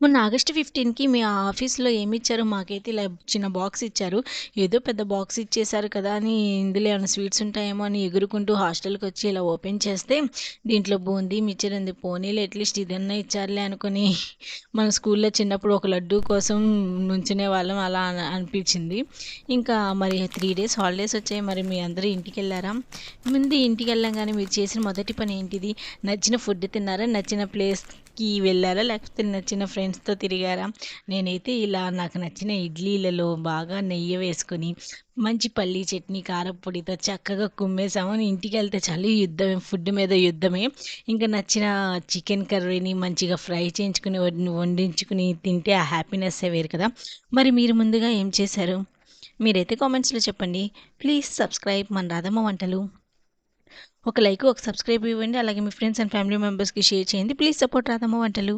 మొన్న ఆగస్ట్ 15కి మీ ఆఫీస్‌లో ఏమిచ్చారో మాకైతే ఇలా చిన్న బాక్స్ ఇచ్చారు. ఏదో పెద్ద బాక్స్ ఇచ్చేసారు కదా! అని ఇందులో ఏమైనా స్వీట్స్ ఉంటాయేమో అని ఎగురుకుంటూ హాస్టల్‌కొచ్చి ఇలా ఓపెన్ చేస్తే దీంట్లో బూందీ, మిక్చర్ ఉంది. పోనీలే అట్‌లీస్ట్ ఇదన్నా ఇచ్చారులే అనుకోని మన స్కూల్‌లో చిన్నప్పుడు ఒక లడ్డూ కోసం నుంచునేవాళ్ళం అలా అనిపించింది. ఇంకా మరి 3 డేస్ హాలిడేస్ వచ్చాయి. మరి మీ అందరూ ఇంటికెళ్లారా? ముందు ఇంటికెళ్ళంగానే మీరు చేసిన మొదటి పని ఏంటిది? నచ్చిన ఫుడ్ తిన్నారా? నచ్చిన ప్లేస్‌కి వెళ్లారా? లేకపోతే నచ్చిన ఫ్రెండ్స్‌తో తిరిగారా? నేనైతే ఇలా నాకు నచ్చిన ఇడ్లీలలో బాగా నెయ్యి వేసుకొని, మంచి పల్లీ చట్నీ, కారప్పొడితో చక్కగా కుమ్మేసాము. ఇంటికెళ్తే చాలు యుద్ధమే ఫుడ్ మీద యుద్ధమే. ఇంక నచ్చిన చికెన్ కర్రీని మంచిగా ఫ్రై చేయించుకొని వండించుకొని తింటే ఆ హ్యాపీనెస్సే వేరు కదా! మరి మీరు ముందుగా ఏం చేశారు? మీరైతే కామెంట్స్‌లో చెప్పండి. ప్లీజ్ సబ్స్క్రైబ్ మన రాధమ్మ వంటలు. ఒక లైక్, ఒక సబ్స్క్రైబ్ ఇవ్వండి. అలాగే మీ ఫ్రెండ్స్ అండ్ ఫ్యామిలీ మెంబర్స్‌కి షేర్ చేయండి. ప్లీజ్ సపోర్ట్ రాధమ్మ వంటలు.